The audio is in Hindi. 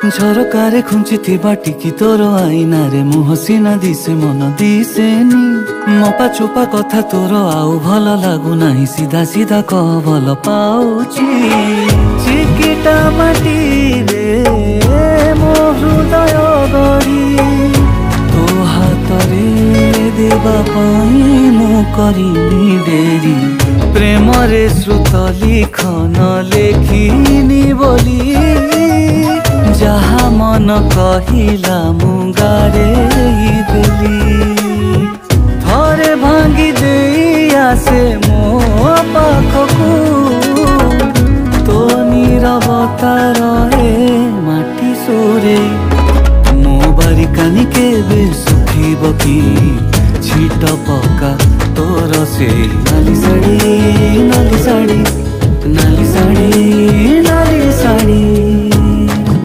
झरकारे खुंचिथिबा टिकी तोर आईनारे मुह सिना दिसे मन दिसेनी मपा चोपा कथा तोर आउ भल लागु नाही सीधा सीधा कह भल पाउची चिकिटा माटी रे मो हृदय गरी तो हातरे देवा पाई मु करिनी डेरी प्रेम रे श्रुत लिखन लेखिनी बोली जहा मन कहिला मुगारे देली थरे भांगी दे आसे मो पाखकू तो नीरवता रहे।